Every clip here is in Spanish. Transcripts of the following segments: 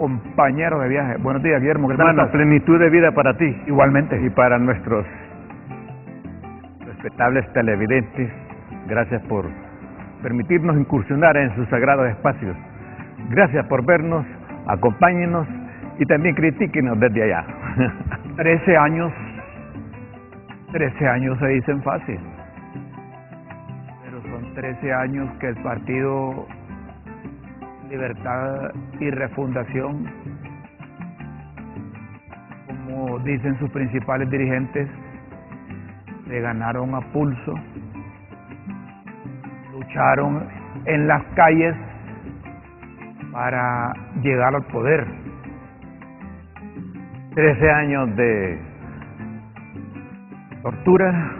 compañero de viaje. Buenos días, Guillermo. ¿Qué tal Hermano, estás? plenitud de vida para ti. Igualmente. Y para nuestros respetables televidentes, gracias por permitirnos incursionar en sus sagrados espacios. Gracias por vernos, acompáñenos y también critíquenos desde allá. 13 años se dicen fácil, pero son 13 años que el Partido Libertad y Refundación, como dicen sus principales dirigentes, se ganaron a pulso, lucharon en las calles para llegar al poder. 13 años de tortura,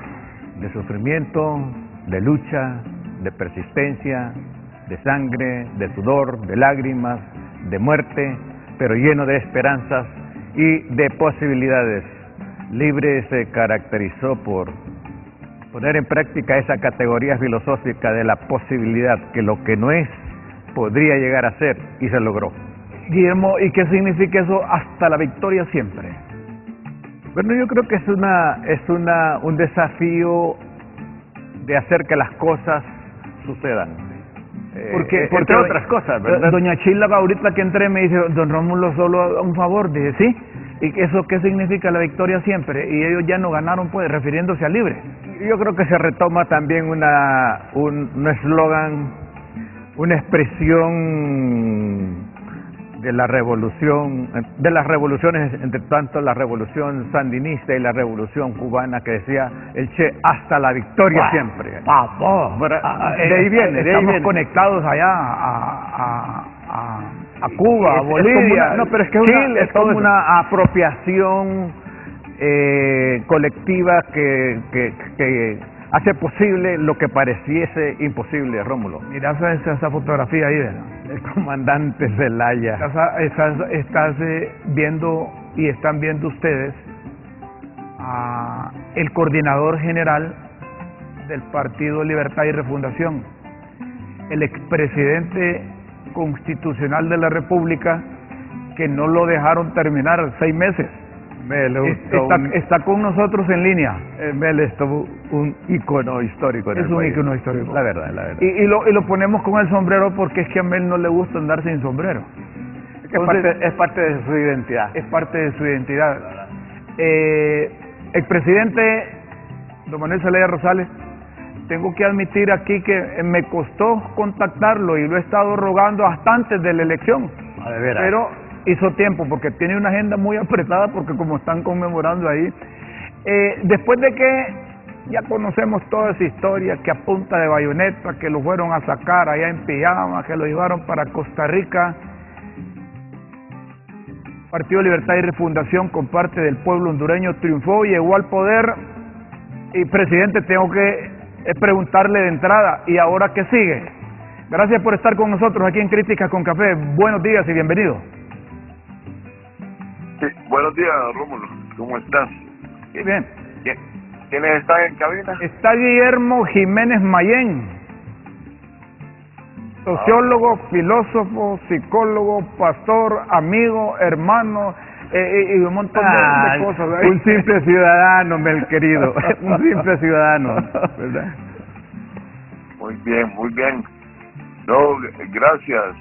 de sufrimiento, de lucha, de persistencia, de sangre, de sudor, de lágrimas, de muerte, pero lleno de esperanzas y de posibilidades. Libre se caracterizó por poner en práctica esa categoría filosófica de la posibilidad, que lo que no es podría llegar a ser, y se logró. Guillermo, ¿y qué significa eso? Hasta la victoria siempre. Bueno, yo creo que es un desafío de hacer que las cosas sucedan. Porque entre otras cosas, ¿verdad? Doña Chila, ahorita que entré, me dice, don Rómulo, solo un favor. Dije, sí. ¿Y eso qué significa la victoria siempre? Y ellos ya no ganaron, pues, refiriéndose a libre. Yo creo que se retoma también un eslogan, una expresión de la revolución, de las revoluciones, entre tanto la revolución sandinista y la revolución cubana, que decía el Che, hasta la victoria siempre. De ahí viene, estamos conectados allá a Cuba, a Bolivia, pero es que Chile, es como una apropiación colectiva que hace posible lo que pareciese imposible, Rómulo. Mira esa fotografía ahí, ¿verdad? El comandante Zelaya. Estás viendo, y están viendo ustedes, a el coordinador general del Partido Libertad y Refundación, el expresidente constitucional de la República, que no lo dejaron terminar 6 meses. Está con nosotros en línea. Mel es un ícono histórico. Es un ícono histórico. La verdad. Y lo ponemos con el sombrero porque es que a Mel no le gusta andar sin sombrero. Es parte de su identidad. Es parte de su identidad. El presidente don Manuel Zelaya Rosales, tengo que admitir aquí que me costó contactarlo y lo he estado rogando hasta antes de la elección. De veras. Pero hizo tiempo porque tiene una agenda muy apretada, porque como están conmemorando ahí, después de que ya conocemos toda esa historia, que a punta de bayoneta, que lo fueron a sacar allá en pijama, que lo llevaron para Costa Rica, Partido Libertad y Refundación con parte del pueblo hondureño triunfó, llegó al poder, y presidente, tengo que preguntarle de entrada, ¿y ahora qué sigue? Gracias por estar con nosotros aquí en Críticas con Café. Buenos días y bienvenido. Sí, buenos días, Rómulo. ¿Cómo estás? Sí, bien. ¿Quiénes están en cabina? Está Guillermo Jiménez Mayén, sociólogo, filósofo, psicólogo, pastor, amigo, hermano, y un montón de cosas. Un simple ciudadano, Mel querido. Un simple ciudadano, ¿verdad? Muy bien. No, gracias.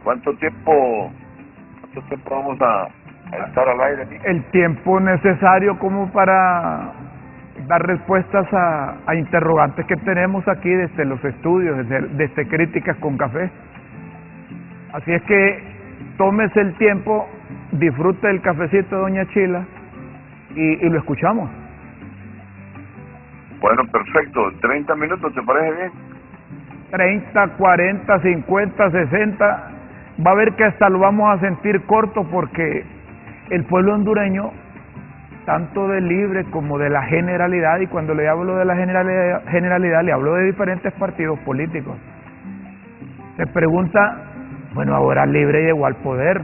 ¿Cuánto tiempo vamos a estar al aire aquí? El tiempo necesario como para dar respuestas a interrogantes que tenemos aquí desde los estudios, desde Críticas con Café. Así es que tómese el tiempo, disfrute del cafecito de doña Chila y lo escuchamos. Bueno, perfecto. 30 minutos, ¿te parece bien? 30, 40, 50, 60, va a ver que hasta lo vamos a sentir corto, porque el pueblo hondureño, tanto de Libre como de la generalidad, y cuando le hablo de la generalidad le hablo de diferentes partidos políticos, se pregunta, bueno, ahora Libre llegó al poder,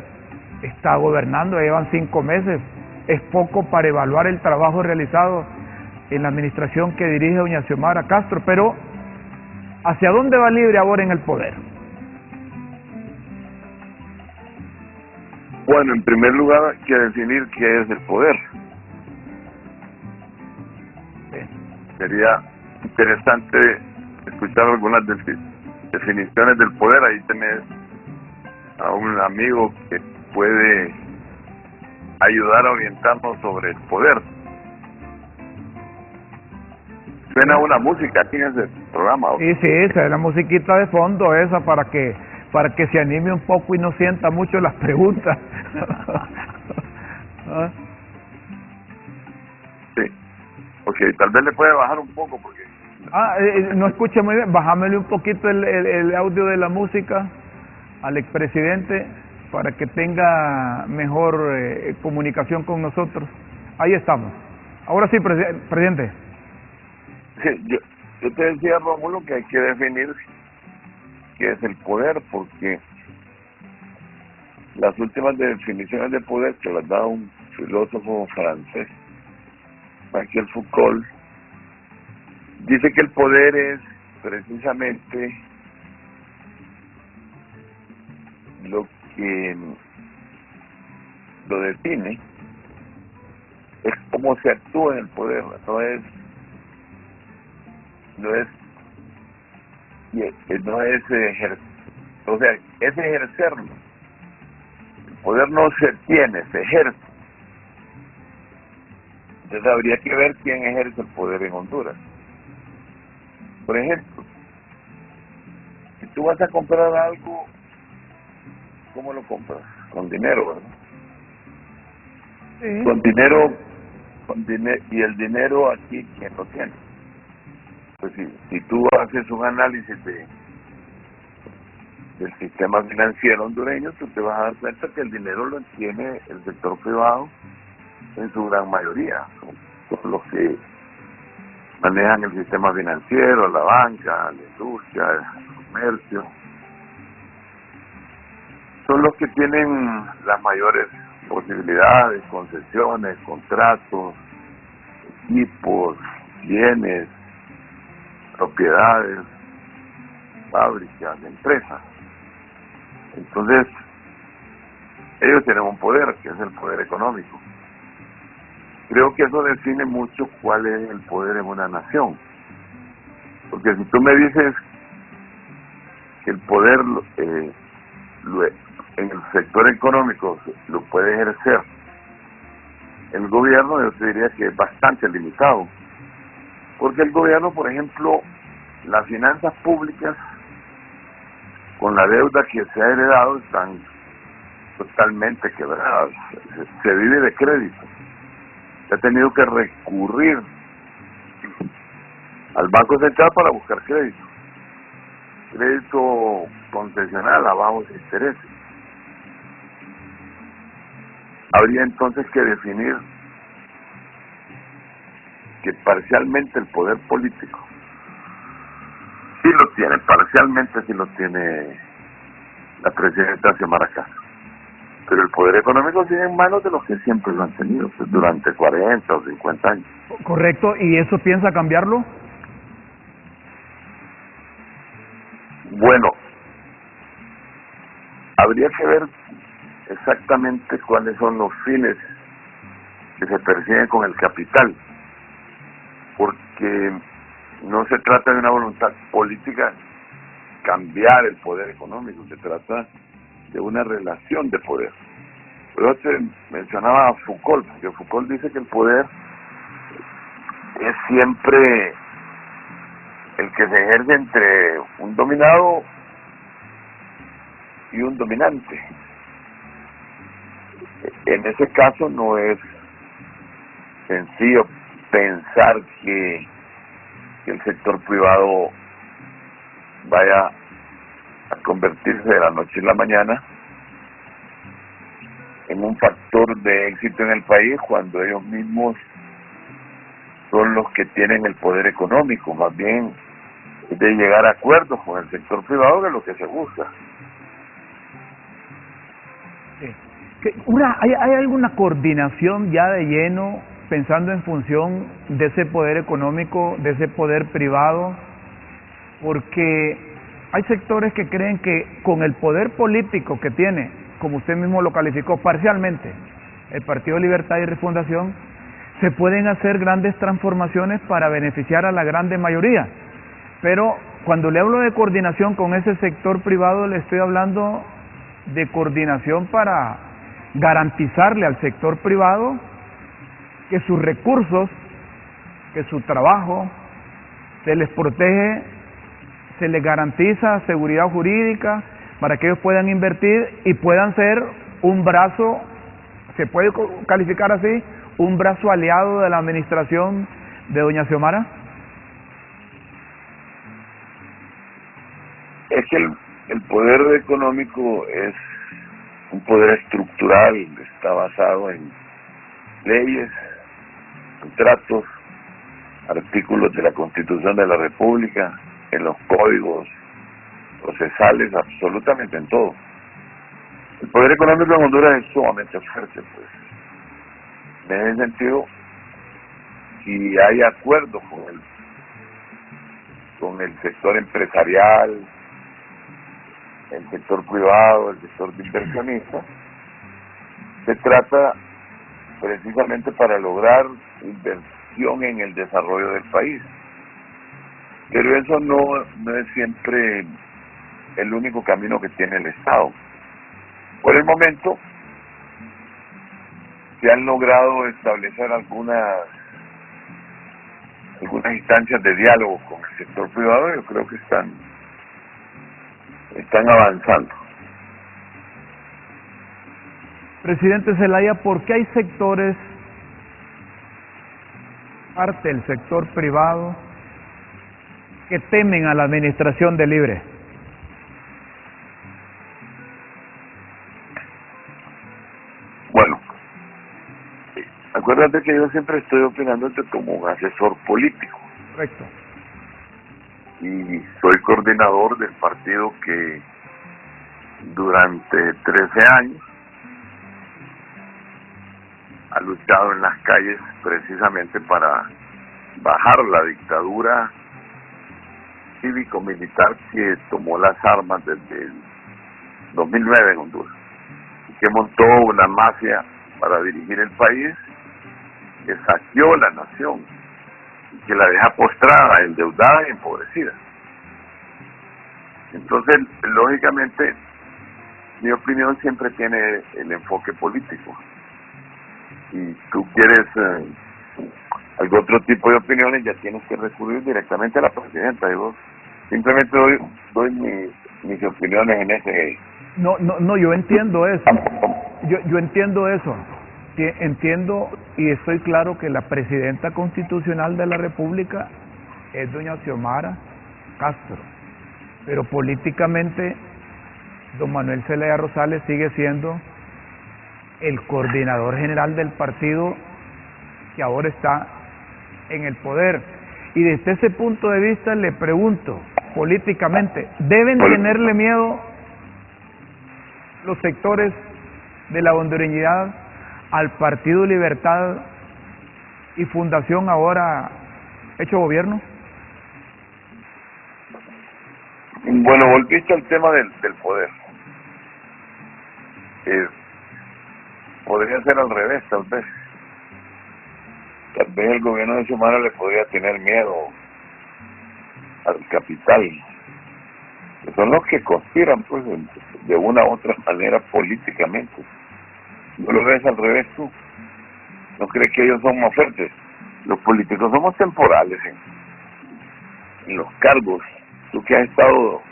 está gobernando, llevan 5 meses, es poco para evaluar el trabajo realizado en la administración que dirige doña Xiomara Castro, pero ¿hacia dónde va Libre ahora en el poder? Bueno, en primer lugar hay que definir qué es el poder. Sería interesante escuchar algunas definiciones del poder. Ahí tenés a un amigo que puede ayudar a orientarnos sobre el poder. Suena una música aquí en ese programa. Sí, esa es la musiquita de fondo esa para que se anime un poco y no sienta mucho las preguntas. ¿Ah? Sí. Ok, tal vez le puede bajar un poco porque... no escucha muy bien. Bájamele un poquito el audio de la música al expresidente para que tenga mejor comunicación con nosotros. Ahí estamos. Ahora sí, presidente. Sí, yo te decía, Rómulo, que hay que definir qué es el poder, porque las últimas definiciones de poder que las da un filósofo francés, Michel Foucault, dice que el poder es precisamente lo que lo define, es cómo se actúa en el poder, no es ejercer, o sea, es ejercerlo. El poder no se tiene, se ejerce. Entonces habría que ver quién ejerce el poder en Honduras. Por ejemplo, si tú vas a comprar algo, ¿cómo lo compras? Con dinero, ¿verdad? Sí. Con dinero, y el dinero aquí, ¿quién lo tiene? Pues si tú haces un análisis del sistema financiero hondureño, tú te vas a dar cuenta que el dinero lo tiene el sector privado en su gran mayoría. Son los que manejan el sistema financiero, la banca, la industria, el comercio. Son los que tienen las mayores posibilidades, concesiones, contratos, equipos, bienes, propiedades, fábricas, empresas. Entonces, ellos tienen un poder, que es el poder económico. Creo que eso define mucho cuál es el poder en una nación. Porque si tú me dices que el poder en el sector económico lo puede ejercer el gobierno, yo te diría que es bastante limitado. Porque el gobierno, por ejemplo, las finanzas públicas, con la deuda que se ha heredado, están totalmente quebradas. Se vive de crédito. Se ha tenido que recurrir al Banco Central para buscar crédito. Crédito concesional a bajos intereses. Habría entonces que definir que parcialmente el poder político sí lo tiene, parcialmente sí lo tiene la presidenta Xiomara Castro, pero el poder económico sigue en manos de los que siempre lo han tenido, pues, durante 40 o 50 años. Correcto, ¿y eso piensa cambiarlo? Bueno, habría que ver exactamente cuáles son los fines que se persiguen con el capital, porque no se trata de una voluntad política cambiar el poder económico, se trata de una relación de poder. Pero te mencionaba a Foucault, porque Foucault dice que el poder es siempre el que se ejerce entre un dominado y un dominante. En ese caso no es sencillo pensar que el sector privado vaya a convertirse de la noche a la mañana en un factor de éxito en el país cuando ellos mismos son los que tienen el poder económico. Más bien es de llegar a acuerdos con el sector privado, que es lo que se busca. ¿Hay alguna coordinación ya de lleno pensando en función de ese poder económico, de ese poder privado? Porque hay sectores que creen que con el poder político que tiene como usted mismo lo calificó, parcialmente, el Partido Libertad y Refundación, se pueden hacer grandes transformaciones para beneficiar a la grande mayoría. Pero cuando le hablo de coordinación con ese sector privado, le estoy hablando de coordinación para garantizarle al sector privado que sus recursos, que su trabajo, se les protege, se les garantiza seguridad jurídica para que ellos puedan invertir y puedan ser un brazo, se puede calificar así, un brazo aliado de la administración de doña Xiomara. Es que el poder económico es un poder estructural, está basado en leyes, contratos, artículos de la Constitución de la República, en los códigos procesales, absolutamente en todo. El poder económico en Honduras es sumamente fuerte, pues. En ese sentido, si hay acuerdo con el sector empresarial, el sector privado, el sector de inversionistas, se trata precisamente para lograr inversión en el desarrollo del país. Pero eso no es siempre el único camino que tiene el Estado. Por el momento, se han logrado establecer algunas instancias de diálogo con el sector privado. Yo creo que están avanzando. Presidente Zelaya, ¿por qué hay sectores, parte del sector privado, que temen a la administración de Libre? Bueno, acuérdate que yo siempre estoy opinándote como un asesor político. Correcto. Y soy coordinador del partido que durante 13 años ha luchado en las calles precisamente para bajar la dictadura cívico-militar que tomó las armas desde el 2009 en Honduras, y que montó una mafia para dirigir el país, que saqueó la nación y que la deja postrada, endeudada y empobrecida. Entonces, lógicamente, mi opinión siempre tiene el enfoque político. Si tú quieres algún otro tipo de opiniones, ya tienes que recurrir directamente a la presidenta. Yo simplemente doy mis opiniones en ese... No, yo entiendo eso. Yo entiendo eso. Entiendo y estoy claro que la presidenta constitucional de la República es doña Xiomara Castro, pero políticamente don Manuel Zelaya Rosales sigue siendo el coordinador general del partido que ahora está en el poder. Y desde ese punto de vista le pregunto, políticamente, ¿deben tenerle miedo los sectores de la hondureñidad al Partido Libertad y Fundación ahora hecho gobierno? Bueno, volviste al tema del poder. Podría ser al revés, tal vez. Tal vez el gobierno de Xiomara le podría tener miedo al capital, que son los que conspiran, pues, de una u otra manera políticamente. ¿No lo ves al revés tú? ¿No crees que ellos son más fuertes? Los políticos somos temporales en los cargos. Tú que has estado,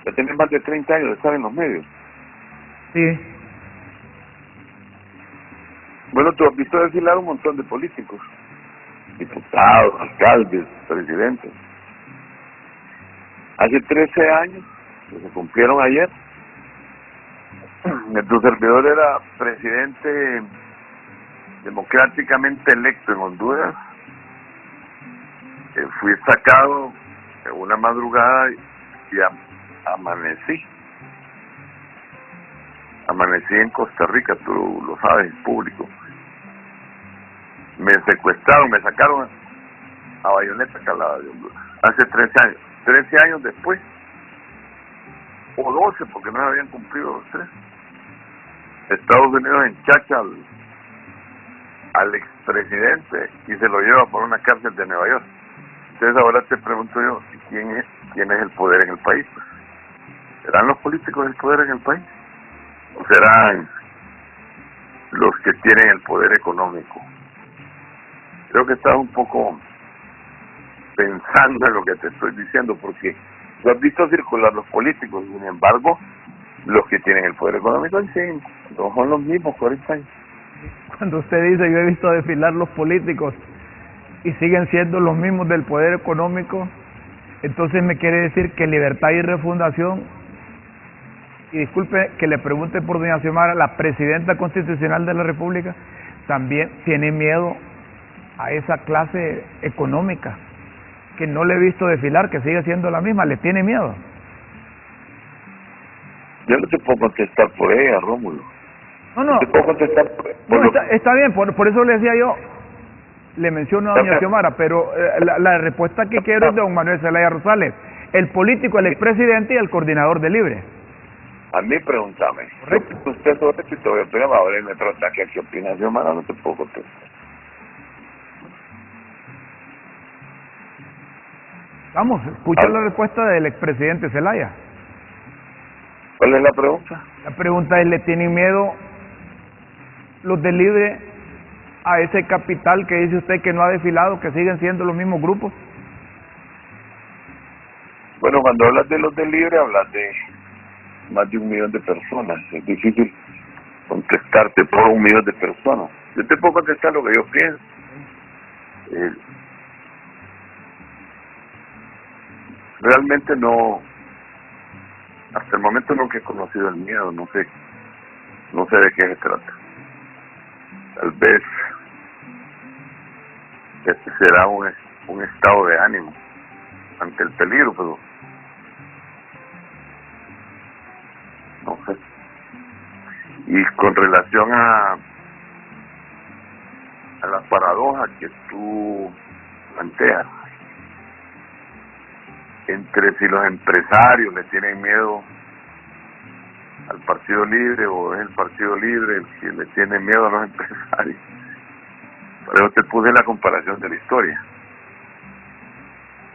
ya tienes más de 30 años de estar en los medios. Sí. Bueno, tú has visto desfilar un montón de políticos, diputados, alcaldes, presidentes. Hace 13 años, que se cumplieron ayer, tu servidor era presidente democráticamente electo en Honduras. Fui sacado en una madrugada y amanecí en Costa Rica, tú lo sabes, público. Me secuestraron, me sacaron a Bayoneta, Calada de Honduras, hace 13 años. 13 años después, o 12, porque no habían cumplido los 3, Estados Unidos enchacha al expresidente y se lo lleva por una cárcel de Nueva York. Entonces ahora te pregunto yo, ¿quién es el poder en el país? ¿Serán los políticos el poder en el país? ¿O serán los que tienen el poder económico? Creo que estás un poco pensando en lo que te estoy diciendo, porque tú has visto circular los políticos, sin embargo, los que tienen el poder económico sí, no son los mismos 40 años. Cuando usted dice yo he visto desfilar los políticos y siguen siendo los mismos del poder económico, entonces me quiere decir que Libertad y Refundación, y disculpe que le pregunte por doña Xiomara, la presidenta constitucional de la República, también tiene miedo a esa clase económica, que no le he visto desfilar, que sigue siendo la misma, le tiene miedo. Yo no te puedo contestar por ella, Rómulo. No te puedo contestar por no, está bien, por eso le decía yo, le menciono a doña Xiomara, pero la respuesta que quiero es de don Manuel Zelaya Rosales, el político, el expresidente y el coordinador de Libre. A mí pregúntame. Usted sobre esto y te voy a pegar, ahora y me pregunta qué opina Xiomara, no te puedo contestar. Vamos, escucha la respuesta del expresidente Zelaya. ¿Cuál es la pregunta? La pregunta es, ¿le tienen miedo los de Libre a ese capital que dice usted que no ha desfilado, que siguen siendo los mismos grupos? Bueno, cuando hablas de los de Libre, hablas de más de 1 millón de personas. Es difícil contestarte por 1 millón de personas. Yo te puedo contestar lo que yo pienso. Realmente no, hasta el momento nunca he conocido el miedo, no sé de qué se trata. Tal vez este será un estado de ánimo ante el peligro, pero no sé. Y con relación a la paradoja que tú planteas, entre si los empresarios le tienen miedo al Partido Libre o es el Partido Libre el que le tiene miedo a los empresarios. Por eso te puse la comparación de la historia.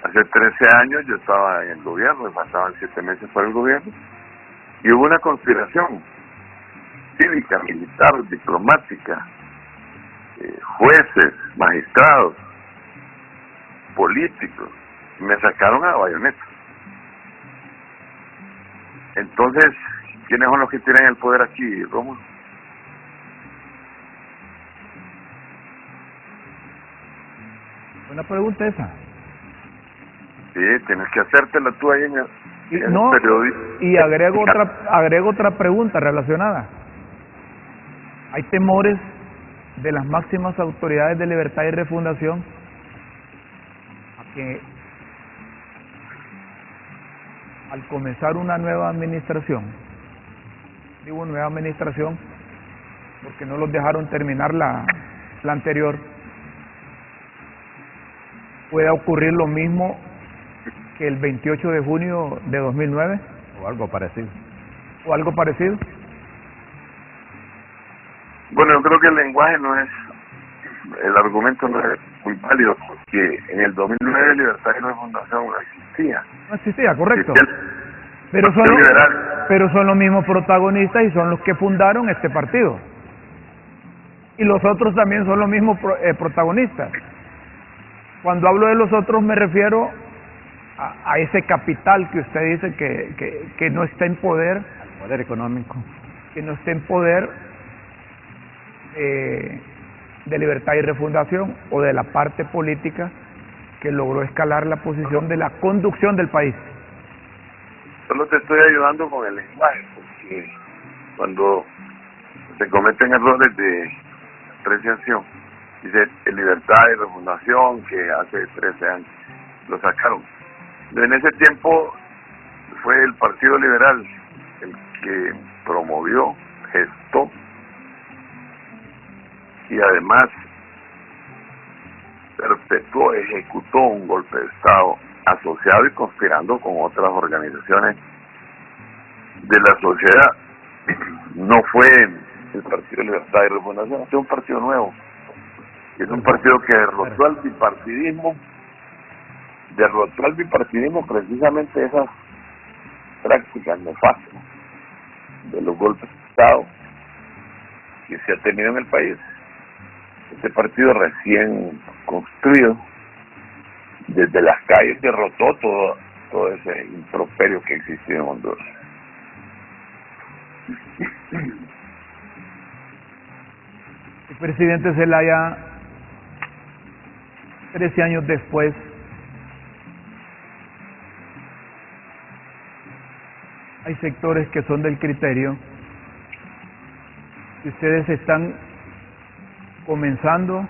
Hace 13 años yo estaba en el gobierno, me faltaban 7 meses para el gobierno, y hubo una conspiración cívica, militar, diplomática, jueces, magistrados, políticos, me sacaron a bayoneta. Entonces, ¿quiénes son los que tienen el poder aquí, Rómulo? Buena pregunta esa. Sí, tienes que hacértela tú ahí en el no, periodismo. Y agrego otra pregunta relacionada. ¿Hay temores de las máximas autoridades de Libertad y Refundación a que al comenzar una nueva administración, digo nueva administración porque no los dejaron terminar la anterior, pueda ocurrir lo mismo que el 28 de junio de 2009? O algo parecido. ¿O algo parecido? Bueno, yo creo que el lenguaje el argumento no es muy válido, porque en el 2009 Libertad y Refundación no existía. No existía, correcto. Existía pero son los mismos protagonistas y son los que fundaron este partido. Y los otros también son los mismos protagonistas. Cuando hablo de los otros me refiero a ese capital que usted dice que no está en poder. Al poder económico. Que no está en poder de Libertad y Refundación o de la parte política que logró escalar la posición de la conducción del país. Solo te estoy ayudando con el lenguaje, porque cuando se cometen errores de apreciación, dice Libertad y Refundación, que hace 13 años lo sacaron. En ese tiempo fue el Partido Liberal el que promovió, gestó y además perpetuó, ejecutó un golpe de Estado asociado y conspirando con otras organizaciones de la sociedad. No fue el Partido Libertad y Refundación. Este es un partido nuevo. Es un partido que derrotó al bipartidismo precisamente esas prácticas nefastas de los golpes de Estado que se ha tenido en el país. Este partido recién construido desde las calles derrotó todo ese improperio que existía en Honduras. El presidente Zelaya, 13 años después, hay sectores que son del criterio que ustedes están comenzando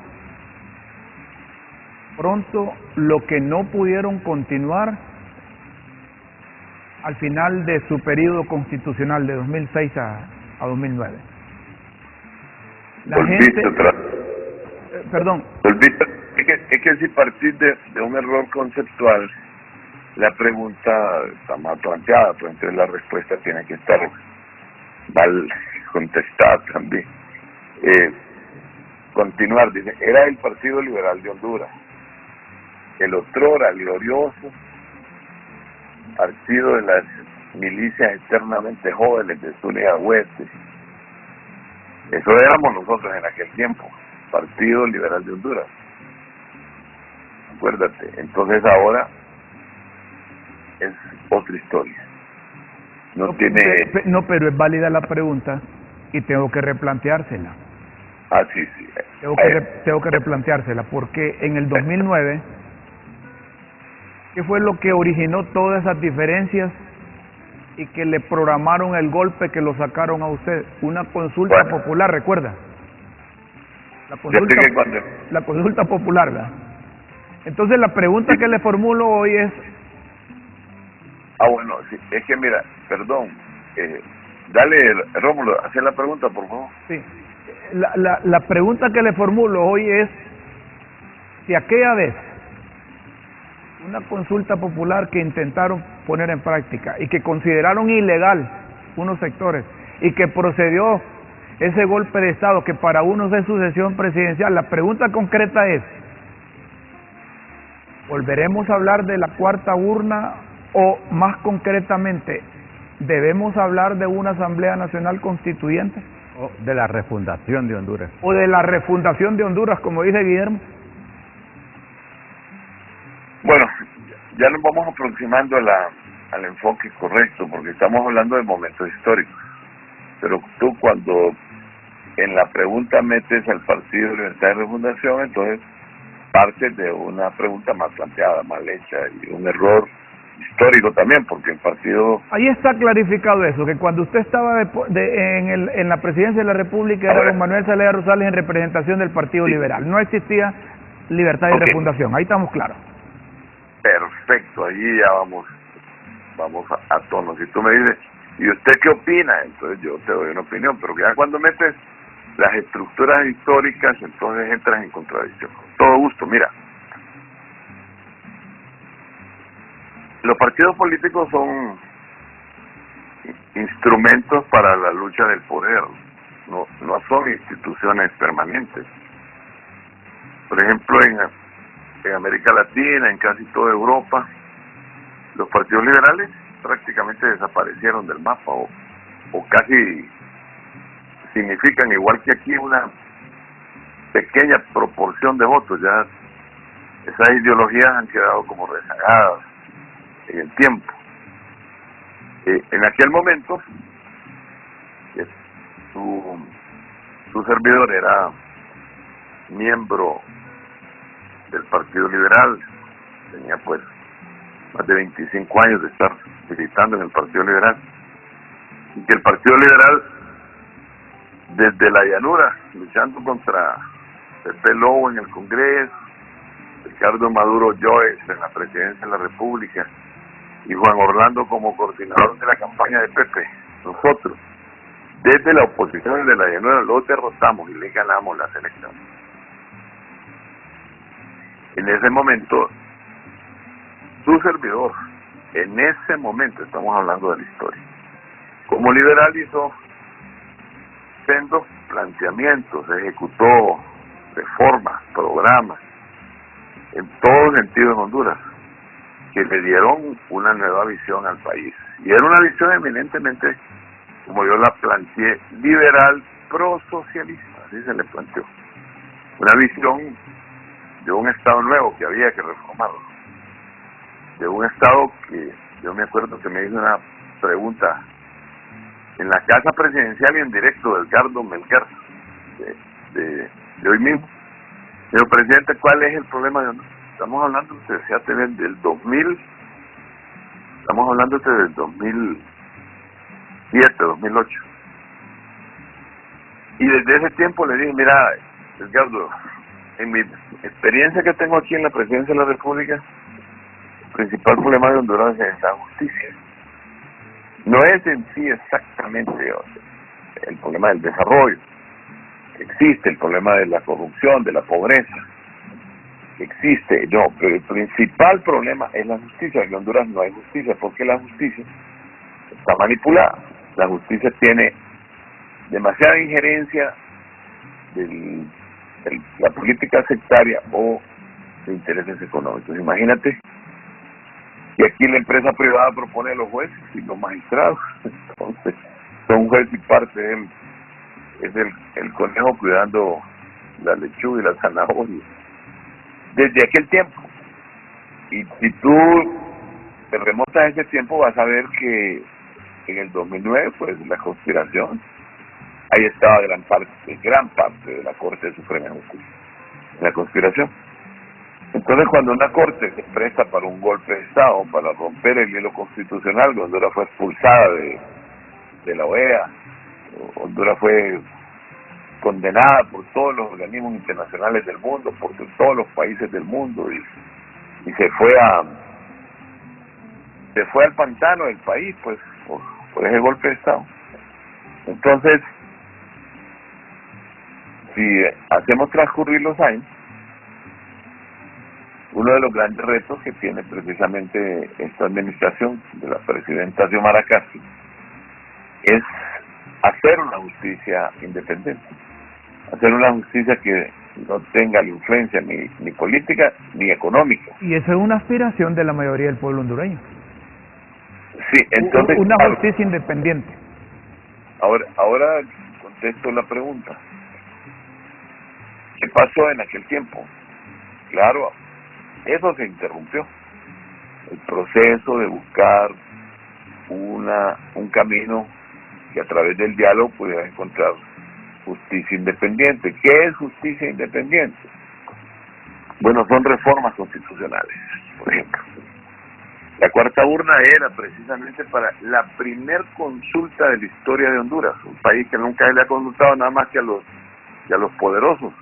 pronto lo que no pudieron continuar al final de su periodo constitucional de 2006 a 2009. La gente... perdón. Es que si partir de un error conceptual, la pregunta está mal planteada, pues entonces la respuesta tiene que estar mal contestada también. Continuar, dice, era el Partido Liberal de Honduras, el otrora glorioso partido de las milicias eternamente jóvenes de Zulia Huete. Eso éramos nosotros en aquel tiempo, Partido Liberal de Honduras. Acuérdate, entonces ahora es otra historia. No tiene... No, pero es válida la pregunta y tengo que replanteársela. Ah, sí. Tengo que replanteársela, porque en el 2009, ¿qué fue lo que originó todas esas diferencias y que le programaron el golpe que lo sacaron a usted? Una consulta popular, ¿recuerda? La consulta popular, ¿verdad? Entonces la pregunta que le formulo hoy es... bueno, sí, es que mira, perdón, dale, Rómulo, haz la pregunta, por favor. Sí, la pregunta que le formulo hoy es si aquella vez una consulta popular que intentaron poner en práctica y que consideraron ilegal unos sectores y que procedió ese golpe de Estado que para unos es sucesión presidencial, la pregunta concreta es: ¿volveremos a hablar de la cuarta urna o, más concretamente, debemos hablar de una Asamblea Nacional Constituyente? O de la refundación de Honduras. O de la refundación de Honduras, como dice Guillermo. Bueno, ya nos vamos aproximando al enfoque correcto, porque estamos hablando de momentos históricos. Pero tú, cuando en la pregunta metes al Partido Libertad y Refundación, entonces partes de una pregunta mal planteada, mal hecha, y un error histórico también, porque el partido... Ahí está clarificado eso, que cuando usted estaba en la presidencia de la República era don Manuel Zelaya Rosales en representación del Partido Liberal. No existía Libertad y Refundación, ahí estamos claros. Perfecto, allí ya vamos a tono. Si tú me dices, ¿y usted qué opina? Entonces yo te doy una opinión, pero ya cuando metes las estructuras históricas, entonces entras en contradicción. Con todo gusto, mira. Los partidos políticos son instrumentos para la lucha del poder, no son instituciones permanentes. Por ejemplo, en América Latina, en casi toda Europa, los partidos liberales prácticamente desaparecieron del mapa o casi significan, igual que aquí, una pequeña proporción de votos. Ya esas ideologías han quedado como rezagadas en el tiempo. En aquel momento su servidor era miembro del Partido Liberal, tenía pues más de 25 años de estar militando en el Partido Liberal, y que el Partido Liberal, desde la llanura, luchando contra Pepe Lobo en el Congreso, Ricardo Maduro Joyce en la presidencia de la República y Juan Orlando como coordinador de la campaña de Pepe, nosotros desde la oposición de la llanura los derrotamos y le ganamos las elecciones. En ese momento, su servidor, en ese momento, estamos hablando de la historia, como liberal hizo sendos planteamientos, ejecutó reformas, programas, en todo sentido en Honduras, que le dieron una nueva visión al país. Y era una visión eminentemente, como yo la planteé, liberal, prosocialista, así se le planteó. Una visión de un Estado nuevo que había que reformarlo. De un Estado que, yo me acuerdo que me hizo una pregunta en la casa presidencial y en directo del Edgardo Melgar, de hoy mismo. Señor presidente, ¿cuál es el problema de Honduras? Estamos hablando del 2000, estamos hablando del 2007, 2008. Y desde ese tiempo le dije, mira, Edgardo, en mi experiencia que tengo aquí en la presidencia de la República, el principal problema de Honduras es la justicia. No es en sí exactamente el problema del desarrollo. Existe el problema de la corrupción, de la pobreza. Existe, no, pero el principal problema es la justicia. En Honduras no hay justicia, porque la justicia está manipulada. La justicia tiene demasiada injerencia de la política sectaria o de intereses económicos. Imagínate que aquí la empresa privada propone a los jueces y los magistrados. Entonces, son juez y parte. Él es el conejo cuidando la lechuga y la zanahoria. Desde aquel tiempo. Y si tú te remontas a ese tiempo, vas a ver que en el 2009, pues la conspiración, ahí estaba gran parte de la Corte Suprema de Justicia, la conspiración. Entonces, cuando una corte se presta para un golpe de Estado, para romper el hielo constitucional, Honduras fue expulsada de la OEA, Honduras fue condenada por todos los organismos internacionales del mundo, por todos los países del mundo, y se fue al pantano del país, pues, por ese golpe de Estado. Entonces, si hacemos transcurrir los años, uno de los grandes retos que tiene precisamente esta administración de la presidenta Xiomara Castro es hacer una justicia independiente, hacer una justicia que no tenga la influencia ni política ni económica. Y eso es una aspiración de la mayoría del pueblo hondureño. Sí, entonces una justicia independiente. Ahora contesto la pregunta. ¿Qué pasó en aquel tiempo? Claro, eso se interrumpió. El proceso de buscar un camino que a través del diálogo pudiera encontrar justicia independiente. ¿Qué es justicia independiente? Bueno, son reformas constitucionales, por ejemplo. La cuarta urna era precisamente para la primer consulta de la historia de Honduras, un país que nunca le ha consultado nada más que a los poderosos.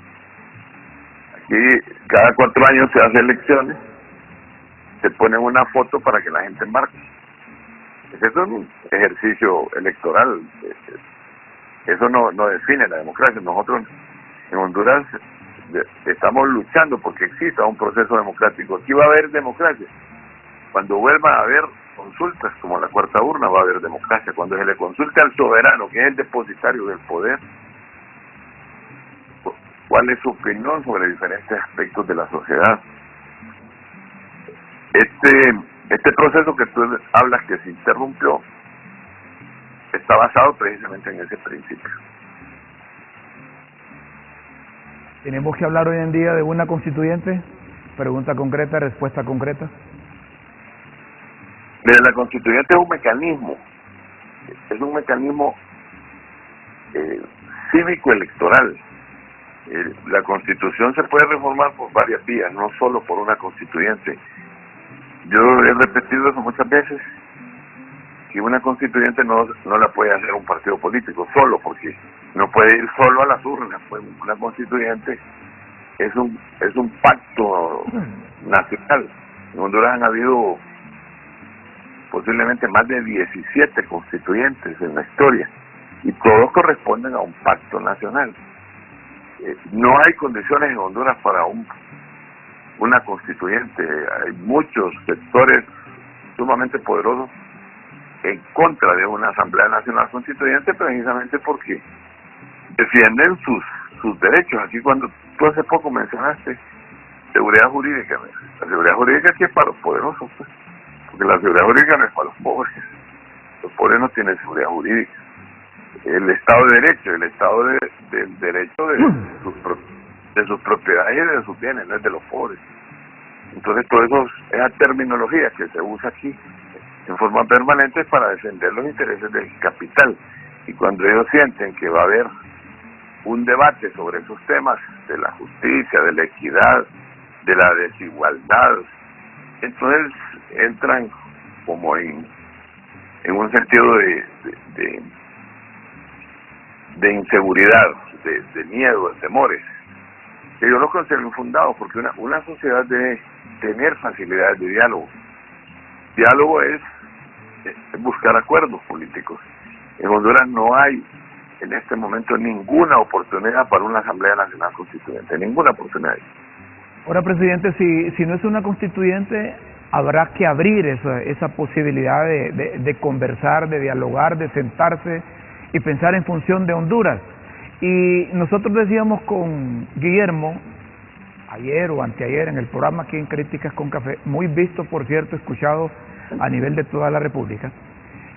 Aquí cada 4 años se hacen elecciones, se ponen una foto para que la gente marque. Eso es un ejercicio electoral. Eso no define la democracia. Nosotros en Honduras estamos luchando porque exista un proceso democrático. Aquí va a haber democracia. Cuando vuelva a haber consultas como la cuarta urna, va a haber democracia. Cuando se le consulte al soberano, que es el depositario del poder, cuál es su opinión sobre diferentes aspectos de la sociedad. Este proceso que tú hablas que se interrumpió está basado precisamente en ese principio. ¿Tenemos que hablar hoy en día de una constituyente? Pregunta concreta, respuesta concreta. La constituyente es un mecanismo cívico-electoral. La constitución se puede reformar por varias vías, no solo por una constituyente. Yo he repetido eso muchas veces, que una constituyente no la puede hacer un partido político solo, porque no puede ir solo a las urnas. Pues una constituyente es un pacto nacional. En Honduras han habido posiblemente más de 17 constituyentes en la historia, y todos corresponden a un pacto nacional. No hay condiciones en Honduras para una constituyente. Hay muchos sectores sumamente poderosos en contra de una Asamblea Nacional Constituyente, precisamente porque defienden sus derechos. Así cuando tú hace poco mencionaste seguridad jurídica, la seguridad jurídica aquí es para los poderosos, pues, porque la seguridad jurídica no es para los pobres. Los pobres no tienen seguridad jurídica. El Estado de Derecho, el Estado del derecho de sus propiedades y de sus bienes, no es de los pobres. Entonces, todo eso, esa terminología que se usa aquí en forma permanente es para defender los intereses del capital. Y cuando ellos sienten que va a haber un debate sobre esos temas de la justicia, de la equidad, de la desigualdad, entonces entran como en un sentido de inseguridad, de miedo, de temores, que yo los considero infundados, porque una sociedad debe tener facilidades de diálogo. Diálogo es buscar acuerdos políticos. En Honduras no hay en este momento ninguna oportunidad para una Asamblea Nacional Constituyente, ninguna oportunidad. Ahora, presidente, si no es una constituyente, habrá que abrir esa posibilidad de conversar, de dialogar, de sentarse y pensar en función de Honduras. Y nosotros decíamos con Guillermo, ayer o anteayer, en el programa aquí en Críticas con Café, muy visto, por cierto, escuchado a nivel de toda la República,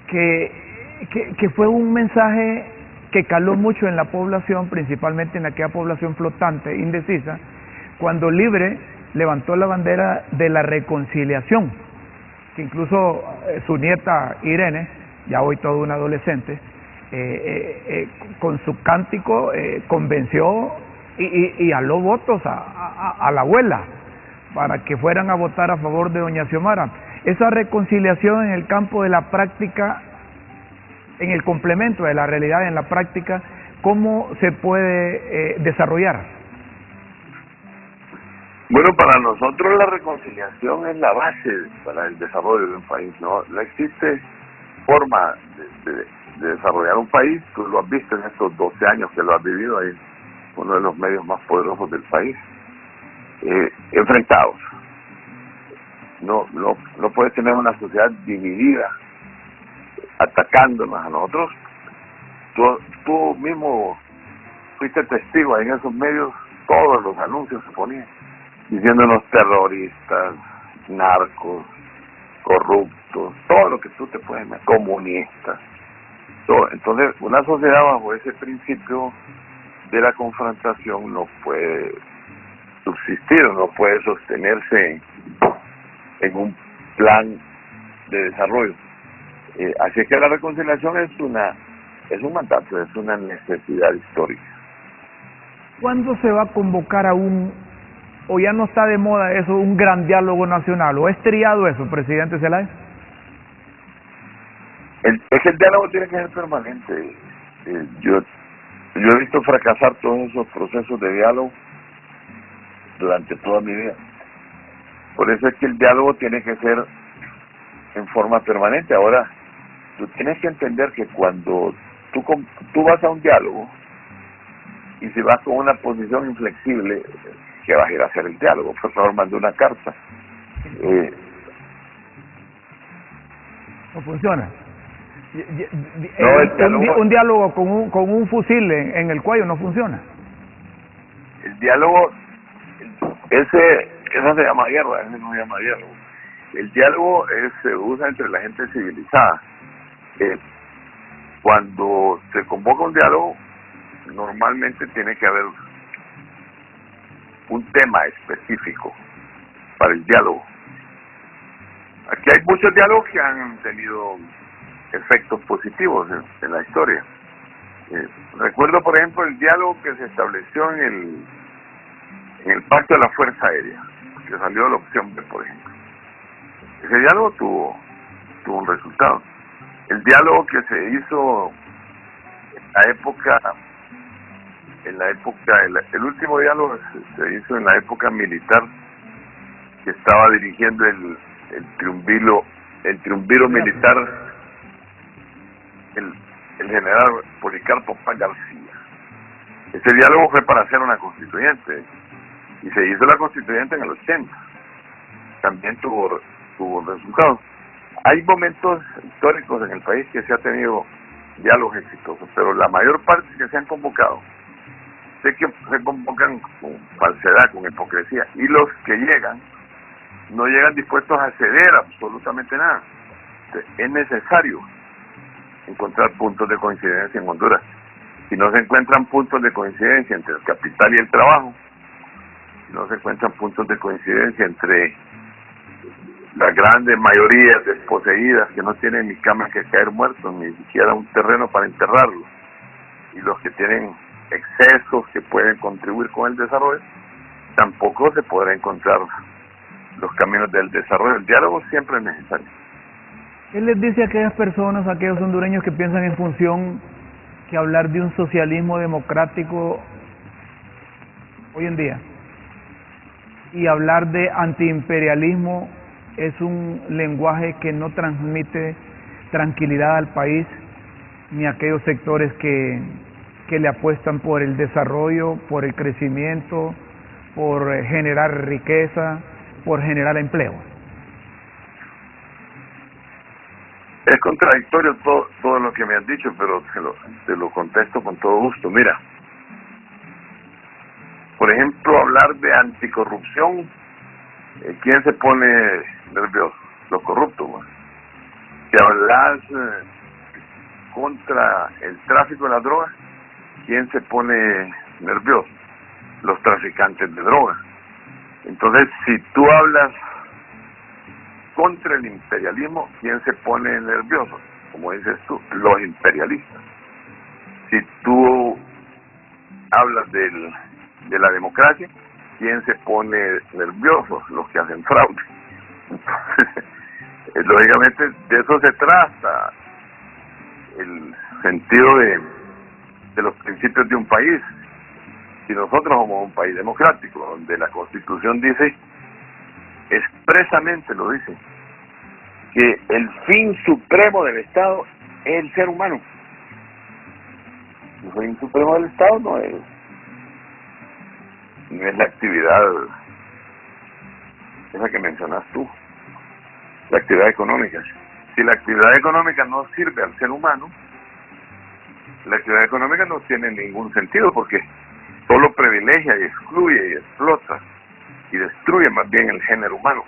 que fue un mensaje que caló mucho en la población, principalmente en aquella población flotante, indecisa, cuando Libre levantó la bandera de la reconciliación, que incluso su nieta Irene, ya hoy toda una adolescente, con su cántico convenció y aló votos a la abuela para que fueran a votar a favor de doña Xiomara. Esa reconciliación en el campo de la práctica, en el complemento de la realidad en la práctica, ¿cómo se puede desarrollar? Bueno, para nosotros la reconciliación es la base para el desarrollo de un país. No existe forma de desarrollar un país. Tú lo has visto en estos 12 años que lo has vivido ahí, uno de los medios más poderosos del país, enfrentados. No puedes tener una sociedad dividida, atacándonos a nosotros. Tú mismo fuiste testigo ahí en esos medios, todos los anuncios se ponían diciéndonos terroristas, narcos, corruptos, todo lo que tú te puedes imaginar, comunistas. Entonces, una sociedad bajo ese principio de la confrontación no puede subsistir, no puede sostenerse en un plan de desarrollo. Así que la reconciliación es un mandato, es una necesidad histórica. ¿Cuándo se va a convocar o ya no está de moda eso, un gran diálogo nacional? ¿O es triado eso, presidente Zelaya? Es que el diálogo tiene que ser permanente. Yo he visto fracasar todos esos procesos de diálogo durante toda mi vida. Por eso es que el diálogo tiene que ser en forma permanente. Ahora, tú tienes que entender que cuando tú vas a un diálogo y si vas con una posición inflexible, ¿qué vas a ir a hacer el diálogo? Por favor, mande una carta. No funciona. No, un diálogo con un fusil en el cuello no funciona. El diálogo, eso se llama guerra, ese no se llama diálogo. El diálogo se usa entre la gente civilizada. Cuando se convoca un diálogo, normalmente tiene que haber un tema específico para el diálogo. Aquí hay muchos diálogos que han tenido efectos positivos en la historia. Recuerdo, por ejemplo, el diálogo que se estableció en el Pacto de la Fuerza Aérea, que salió de la opción B, por ejemplo. Ese diálogo tuvo un resultado. El diálogo que se hizo el último diálogo se hizo en la época militar, que estaba dirigiendo el triunviro militar, el general Policarpo Paz García. Ese diálogo fue para hacer una constituyente, y se hizo la constituyente en el 80. También tuvo resultados. Hay momentos históricos en el país que se ha tenido diálogos exitosos, pero la mayor parte que se han convocado sé que se convocan con falsedad, con hipocresía, y los que llegan no llegan dispuestos a ceder absolutamente nada. Entonces, es necesario encontrar puntos de coincidencia en Honduras. Si no se encuentran puntos de coincidencia entre el capital y el trabajo, si no se encuentran puntos de coincidencia entre las grandes mayorías desposeídas que no tienen ni cama que caer muertos, ni siquiera un terreno para enterrarlos, y los que tienen excesos que pueden contribuir con el desarrollo, tampoco se podrá encontrar los caminos del desarrollo. El diálogo siempre es necesario. ¿Qué les dice a aquellas personas, a aquellos hondureños que piensan en función que hablar de un socialismo democrático hoy en día y hablar de antiimperialismo es un lenguaje que no transmite tranquilidad al país, ni a aquellos sectores que le apuestan por el desarrollo, por el crecimiento, por generar riqueza, por generar empleo? Es contradictorio todo lo que me has dicho, pero te lo contesto con todo gusto. Mira, por ejemplo, hablar de anticorrupción, ¿quién se pone nervioso? Los corruptos, ¿no? Si hablas contra el tráfico de las drogas, ¿quién se pone nervioso? Los traficantes de drogas. Entonces, si tú hablas contra el imperialismo, ¿quién se pone nervioso? Como dices tú, los imperialistas. Si tú hablas de la democracia, ¿quién se pone nervioso? Los que hacen fraude. Entonces, lógicamente, de eso se trata el sentido de los principios de un país. Si nosotros somos un país democrático, donde la Constitución dice, expresamente lo dice, que el fin supremo del Estado es el ser humano. El fin supremo del Estado no es la actividad esa que mencionas tú, la actividad económica. Si la actividad económica no sirve al ser humano, la actividad económica no tiene ningún sentido, porque solo privilegia y excluye y explota y destruye más bien el género humano.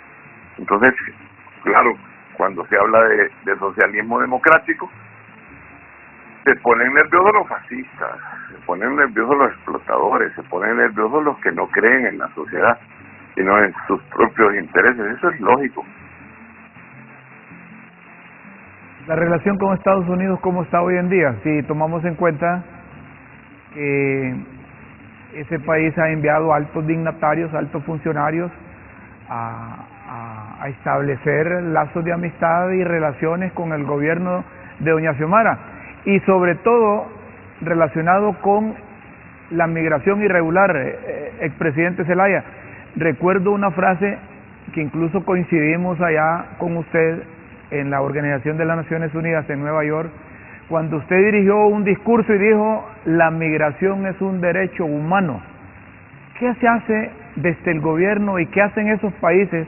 Entonces, claro, cuando se habla de socialismo democrático, se ponen nerviosos los fascistas, se ponen nerviosos los explotadores, se ponen nerviosos los que no creen en la sociedad, sino en sus propios intereses. Eso es lógico. La relación con Estados Unidos, ¿cómo está hoy en día? Si tomamos en cuenta que ese país ha enviado altos dignatarios, altos funcionarios a establecer lazos de amistad y relaciones con el gobierno de doña Xiomara, y sobre todo relacionado con la migración irregular, expresidente Zelaya. Recuerdo una frase que incluso coincidimos allá con usted en la Organización de las Naciones Unidas en Nueva York, cuando usted dirigió un discurso y dijo, la migración es un derecho humano. ¿Qué se hace desde el gobierno y qué hacen esos países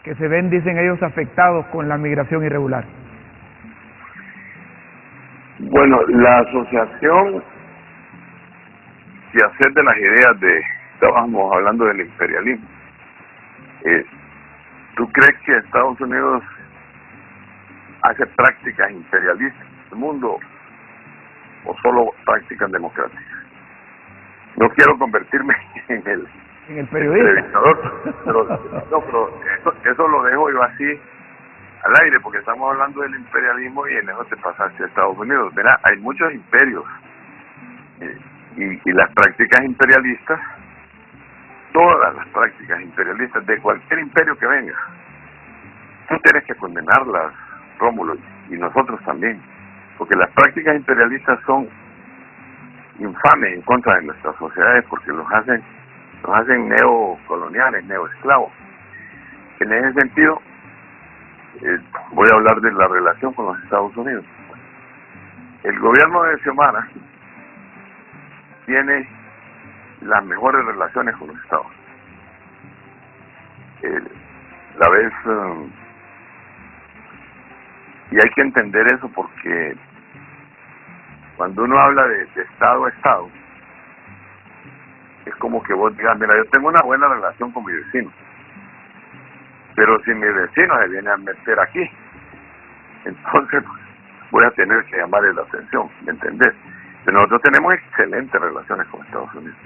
que se ven, dicen ellos, afectados con la migración irregular? Bueno, la asociación, si hacer de las ideas estábamos hablando del imperialismo, ¿tú crees que Estados Unidos hace prácticas imperialistas en el mundo o solo prácticas democráticas? No quiero convertirme en el periodista, entrevistador, pero eso lo dejo yo así al aire, porque estamos hablando del imperialismo y en eso te pasaste a Estados Unidos. Verá, hay muchos imperios y las prácticas imperialistas, todas las prácticas imperialistas de cualquier imperio que venga, tú tienes que condenarlas, Rómulo, y nosotros también, porque las prácticas imperialistas son infames en contra de nuestras sociedades, porque nos hacen neocoloniales, neoesclavos. En ese sentido, voy a hablar de la relación con los Estados Unidos. El gobierno de Xiomara tiene las mejores relaciones con los Estados. La vez y hay que entender eso, porque cuando uno habla de Estado a Estado, Es como que vos digas, mira, yo tengo una buena relación con mi vecino, pero si mi vecino se viene a meter aquí, entonces voy a tener que llamarle la atención, ¿me entendés? Pero nosotros tenemos excelentes relaciones con Estados Unidos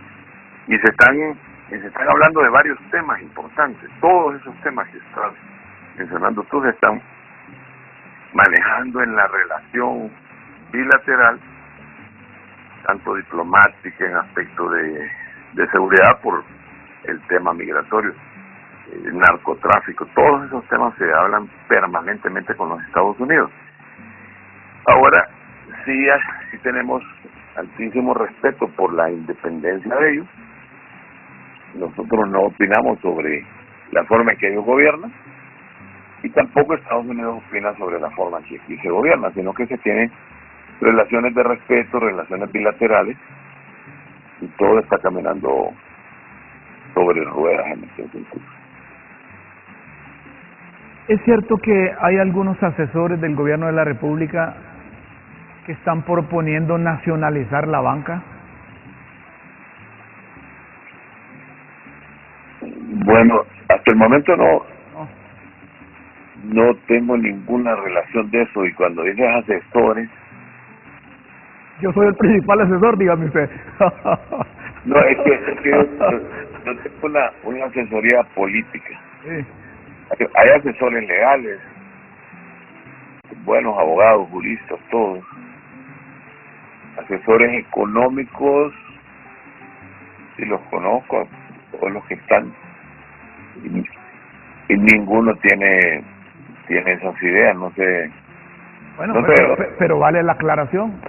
y se están hablando de varios temas importantes. Todos esos temas que estás mencionando tú se están manejando en la relación bilateral, tanto diplomática, en aspecto de seguridad por el tema migratorio, el narcotráfico. Todos esos temas se hablan permanentemente con los Estados Unidos. Ahora sí tenemos altísimo respeto por la independencia de ellos. Nosotros no opinamos sobre la forma en que ellos gobiernan y tampoco Estados Unidos opina sobre la forma en que aquí se gobierna, sino que se tienen relaciones de respeto, relaciones bilaterales, y todo está caminando sobre ruedas en este sentido. ¿Es cierto que hay algunos asesores del gobierno de la República que están proponiendo nacionalizar la banca? Bueno, hasta el momento no tengo ninguna relación de eso, y cuando dices asesores... Yo soy el principal asesor, dígame usted. No, es que yo tengo una asesoría política. Sí. Hay asesores legales, buenos abogados, juristas, todos. Asesores económicos, si los conozco, todos los que están, y ninguno tiene esas ideas, no sé. Bueno, no pero vale la aclaración,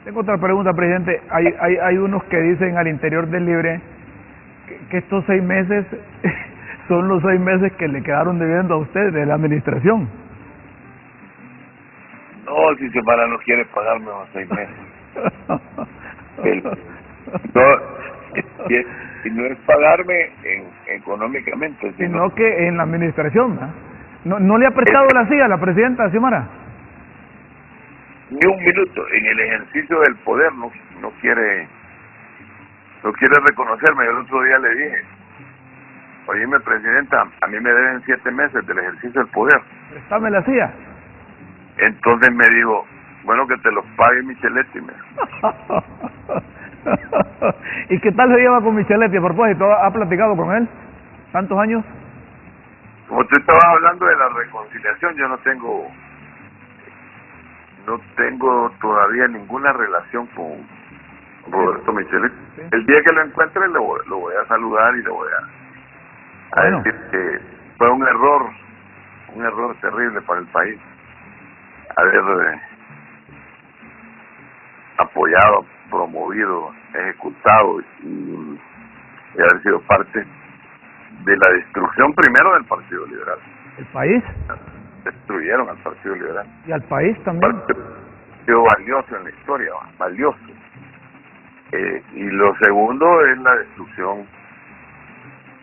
Tengo otra pregunta, presidente. Hay unos que dicen al interior del Libre que estos 6 meses son los 6 meses que le quedaron debiendo a usted de la administración. No, si Xiomara no quiere pagarme los 6 meses. Y no es pagarme económicamente, sino que en la administración, ¿no le ha prestado la silla a la presidenta Xiomara? Ni un minuto. En el ejercicio del poder no quiere reconocerme. Yo el otro día le dije, oíme, presidenta, a mí me deben 7 meses del ejercicio del poder. Préstame la silla. Entonces me dijo, bueno, que te los pague Micheletti. ¿Y qué tal se lleva con Micheletti? A propósito, ¿ha platicado con él? ¿Tantos años? Como tú estabas hablando de la reconciliación, yo no tengo todavía ninguna relación con Roberto Micheletti. Sí. El día que lo encuentre lo voy a saludar y le voy a decir que fue un error terrible para el país haber apoyado, promovido, ejecutado y haber sido parte de la destrucción primero del Partido Liberal. ¿El país? Destruyeron al Partido Liberal. ¿Y al país también? Partido valioso en la historia, valioso. Y lo segundo es la destrucción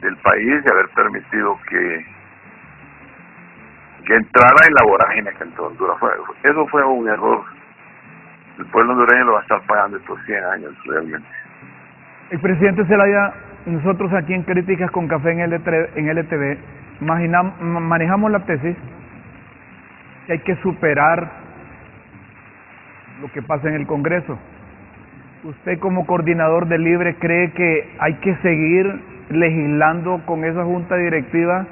del país y haber permitido que entrara en la vorágine que entró Honduras. Eso fue un error. El pueblo hondureño lo va a estar pagando estos 100 años realmente. El presidente Zelaya, nosotros aquí en Críticas con Café en LTV manejamos la tesis que hay que superar lo que pasa en el Congreso. ¿Usted como coordinador del Libre cree que hay que seguir legislando con esa junta directiva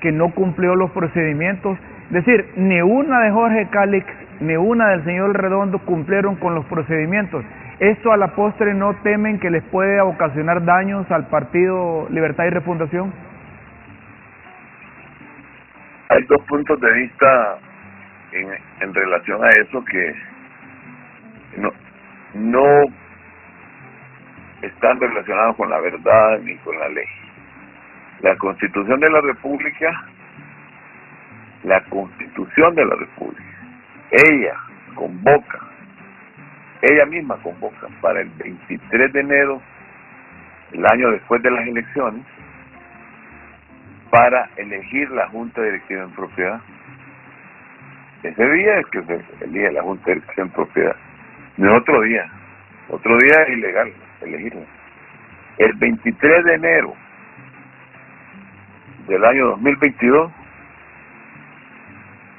que no cumplió los procedimientos? Es decir, ni una de Jorge Calix ni una del señor Redondo cumplieron con los procedimientos. ¿Esto a la postre no temen que les puede ocasionar daños al Partido Libertad y Refundación? Hay 2 puntos de vista en relación a eso que no están relacionados con la verdad ni con la ley. La Constitución de la República, ella misma convoca para el 23 de enero, el año después de las elecciones, para elegir la Junta Directiva en Propiedad. Ese día es que se elige la Junta Directiva en Propiedad, no otro día. Otro día es ilegal. elegirla. El 23 de enero del año 2022,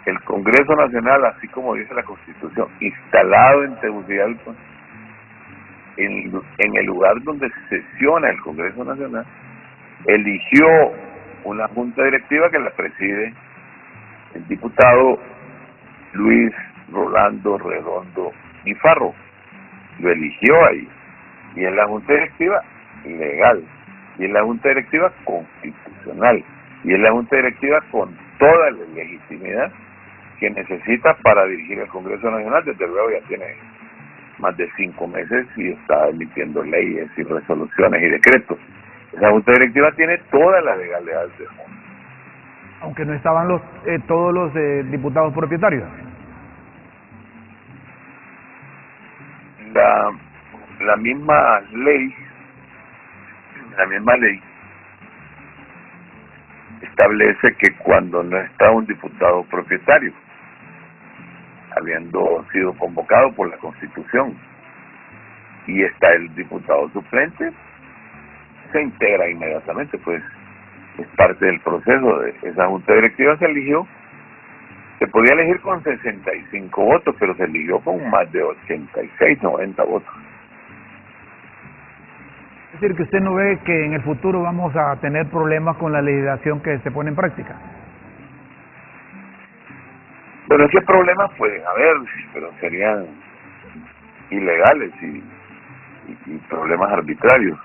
el Congreso Nacional, así como dice la Constitución, instalado en Tegucigalpa, en el lugar donde sesiona el Congreso Nacional, eligió una junta directiva que la preside el diputado Luis Rolando Redondo Guifarro. Lo eligió ahí, y en la junta directiva legal, y en la junta directiva constitucional, y en la junta directiva con toda la legitimidad que necesita para dirigir el Congreso Nacional. Desde luego ya tiene más de 5 meses y está emitiendo leyes y resoluciones y decretos. Esa junta directiva tiene todas las legalidades del mundo. Aunque no estaban todos los diputados propietarios. La misma ley establece que cuando no está un diputado propietario, habiendo sido convocado por la Constitución, y está el diputado suplente, se integra inmediatamente, pues es parte del proceso. De esa junta directiva se eligió, se podía elegir con 65 votos, pero se eligió con más de 86, 90 votos. Es decir, que usted no ve que en el futuro vamos a tener problemas con la legislación que se pone en práctica. Bueno, ¿qué problemas pueden haber? Pero serían ilegales y problemas arbitrarios.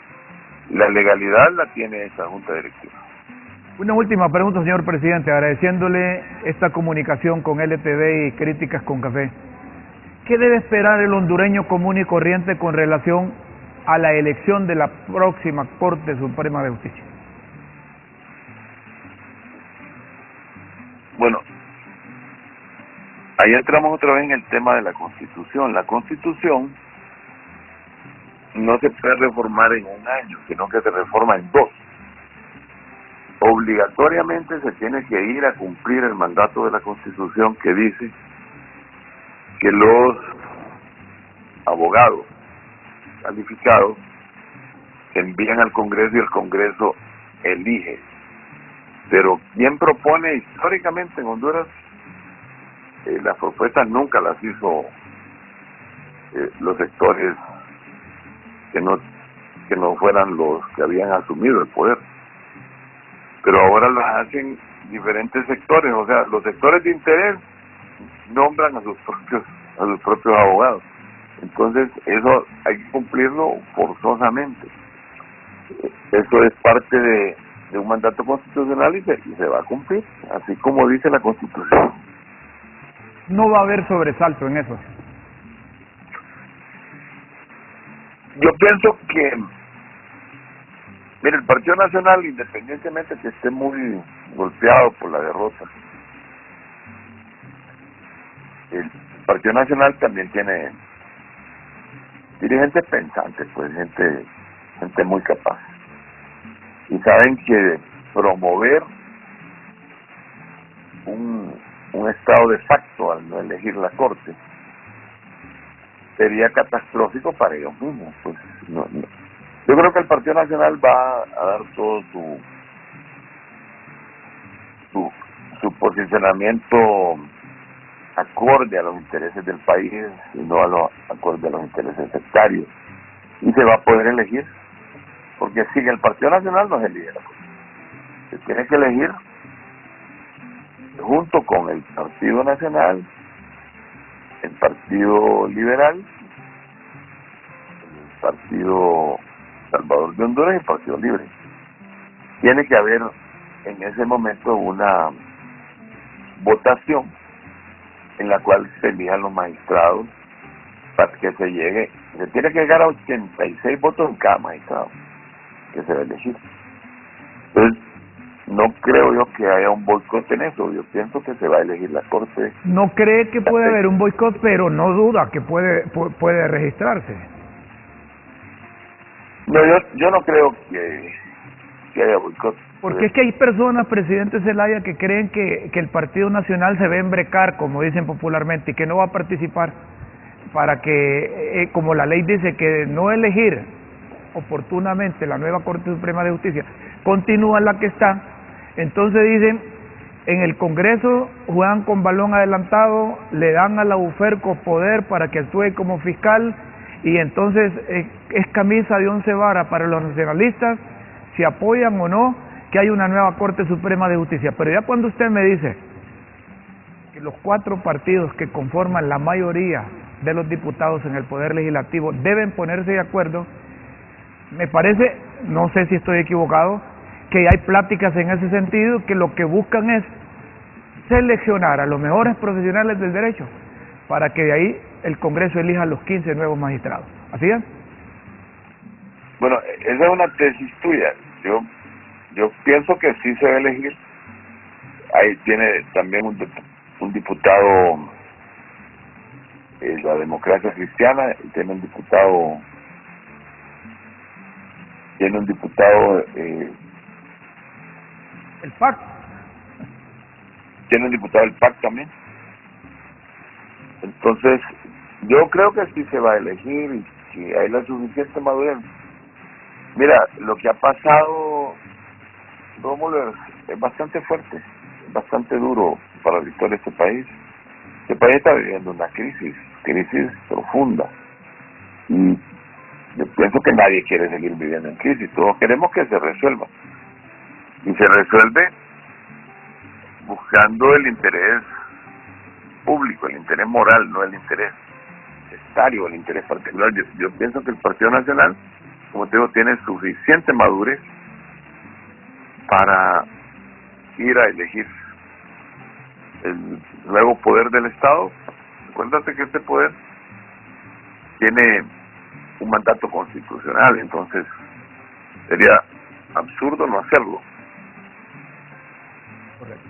La legalidad la tiene esa junta directiva. Una última pregunta, señor presidente, agradeciéndole esta comunicación con LTV y Críticas con Café. ¿Qué debe esperar el hondureño común y corriente con relación a la elección de la próxima Corte Suprema de Justicia? Bueno, ahí entramos otra vez en el tema de la Constitución. La Constitución no se puede reformar en un año, sino que se reforma en 2. Obligatoriamente se tiene que ir a cumplir el mandato de la Constitución, que dice que los abogados calificados se envían al Congreso y el Congreso elige. Pero ¿quién propone históricamente en Honduras? Las propuestas nunca las hizo los sectores que no fueran los que habían asumido el poder, pero ahora las hacen diferentes sectores. O sea, los sectores de interés nombran a sus propios abogados. Entonces eso hay que cumplirlo forzosamente. Eso es parte de un mandato constitucional y se va a cumplir, así como dice la Constitución. No va a haber sobresalto en eso. Yo pienso que, mire, el Partido Nacional, independientemente de que esté muy golpeado por la derrota, el Partido Nacional también tiene dirigentes pensantes, pues gente muy capaz. Y saben que promover un estado de facto al no elegir la Corte sería catastrófico para ellos mismos. Pues no. Yo creo que el Partido Nacional va a dar todo su posicionamiento acorde a los intereses del país y no acorde a los intereses sectarios, y se va a poder elegir, porque si el Partido Nacional no se elige, se tiene que elegir junto con el Partido Nacional, el Partido Liberal, el Partido Salvador de Honduras y el Partido Libre. Tiene que haber en ese momento una votación en la cual se elijan los magistrados para que se tiene que llegar a 86 votos en cada magistrado que se va a elegir. Entonces, no creo yo que haya un boicot en eso. Yo pienso que se va a elegir la Corte. ¿No cree que puede haber un boicot, pero no duda que puede registrarse? No, yo no creo que haya boicot. Porque es que hay personas, presidente Zelaya, que creen que el Partido Nacional se va a embrecar, como dicen popularmente, y que no va a participar para que, como la ley dice, que no elegir oportunamente la nueva Corte Suprema de Justicia continúa la que está, entonces dicen, en el Congreso juegan con balón adelantado, le dan a la UFERCO poder para que actúe como fiscal, y entonces es camisa de 11 varas para los nacionalistas, si apoyan o no que hay una nueva Corte Suprema de Justicia. Pero ya cuando usted me dice que los 4 partidos que conforman la mayoría de los diputados en el Poder Legislativo deben ponerse de acuerdo, me parece, no sé si estoy equivocado, que hay pláticas en ese sentido, que lo que buscan es seleccionar a los mejores profesionales del derecho para que de ahí el Congreso elija a los 15 nuevos magistrados. ¿Así es? Bueno, esa es una tesis tuya. Yo pienso que sí se va a elegir. Ahí tiene también un diputado la Democracia Cristiana, tiene un diputado el PAC. Tiene un diputado del PAC también. Entonces, yo creo que sí se va a elegir y que hay la suficiente madurez. Mira, lo que ha pasado, Rómulo, es bastante fuerte, es bastante duro para la historia de este país. Este país está viviendo una crisis profunda. Y yo pienso que nadie quiere seguir viviendo en crisis, todos queremos que se resuelva. Y se resuelve buscando el interés público, el interés moral, no el interés estario, el interés particular. Yo pienso que el Partido Nacional, como te digo, tiene suficiente madurez para ir a elegir el nuevo poder del Estado. Acuérdate que este poder tiene un mandato constitucional, entonces sería absurdo no hacerlo. Correcto.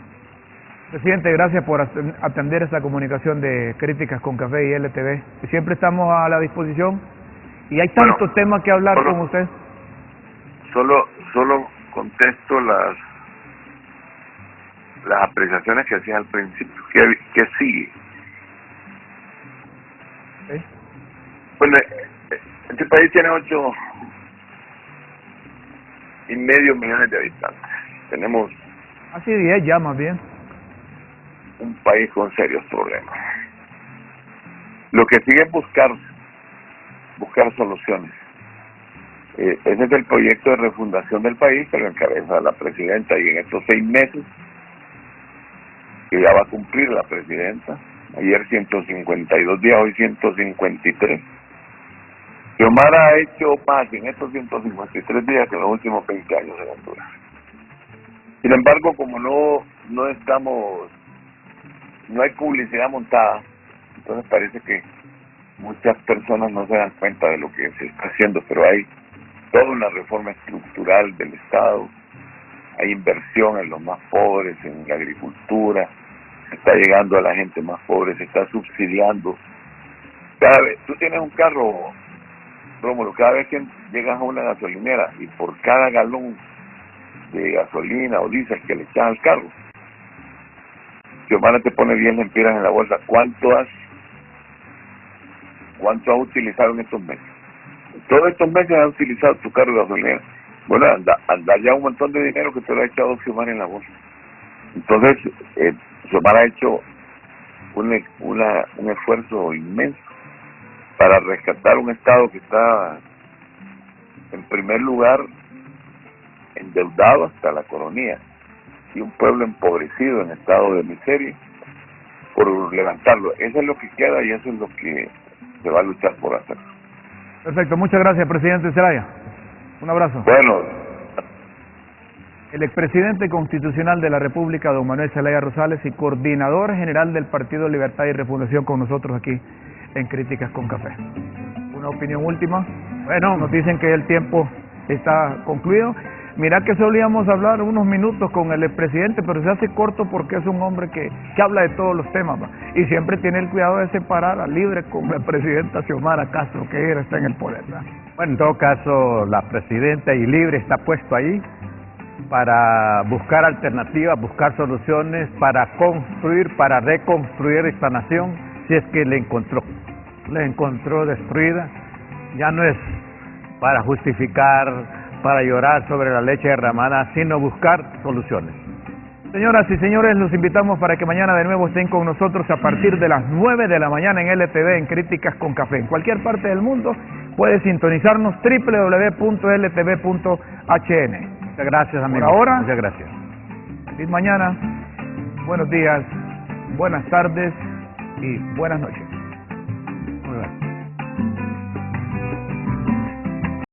Presidente, gracias por atender esta comunicación de Críticas con Café y LTV. Siempre estamos a la disposición y hay tantos temas que hablar con usted. Solo contesto las apreciaciones que hacía al principio. ¿Qué sigue? ¿Sí? Bueno, este país tiene 8,5 millones de habitantes. Tenemos así 10 ya más bien. Un país con serios problemas. Lo que sigue es buscar soluciones. Ese es el proyecto de refundación del país que lo encabeza la presidenta, y en estos 6 meses que ya va a cumplir la presidenta, ayer 152 días, hoy 153, Xiomara ha hecho más en estos 153 días que en los últimos 20 años en Honduras. Sin embargo, como no hay publicidad montada, entonces parece que muchas personas no se dan cuenta de lo que se está haciendo, pero hay toda una reforma estructural del Estado, hay inversión en los más pobres, en la agricultura, se está llegando a la gente más pobre, se está subsidiando. Cada vez, tú tienes un carro, Rómulo, cada vez que llegas a una gasolinera y por cada galón de gasolina o diésel que le echas al carro, Xiomara te pone 10 lempiras en la bolsa. ¿Cuánto has utilizado en estos meses? Todos estos meses has utilizado tu carro de gasolina. Bueno, anda ya un montón de dinero que te lo ha echado Xiomara en la bolsa. Entonces, Xiomara ha hecho un esfuerzo inmenso para rescatar un Estado que está, en primer lugar, endeudado hasta la coronilla, y un pueblo empobrecido en estado de miseria, por levantarlo. Eso es lo que queda y eso es lo que se va a luchar por hacer. Perfecto, muchas gracias, presidente Zelaya. Un abrazo. Bueno. El expresidente constitucional de la República, don Manuel Zelaya Rosales, y coordinador general del Partido Libertad y Refundación, con nosotros aquí en Críticas con Café. Una opinión última. Bueno, nos dicen que el tiempo está concluido. Mira que solíamos hablar unos minutos con el expresidente, pero se hace corto porque es un hombre que habla de todos los temas, ¿va? Y siempre tiene el cuidado de separar a Libre con la presidenta Xiomara Castro, que ella está en el poder, ¿va? Bueno, en todo caso, la presidenta y Libre está puesto ahí para buscar alternativas, buscar soluciones, para construir, para reconstruir esta nación, si es que le encontró destruida. Ya no es para justificar, para llorar sobre la leche derramada, sino buscar soluciones. Señoras y señores, los invitamos para que mañana de nuevo estén con nosotros a partir de las 9 de la mañana en LTV, en Críticas con Café. En cualquier parte del mundo puede sintonizarnos www.ltv.hn. Muchas gracias, amigo. Por ahora, muchas gracias. Feliz mañana, buenos días, buenas tardes y buenas noches. Muy bien.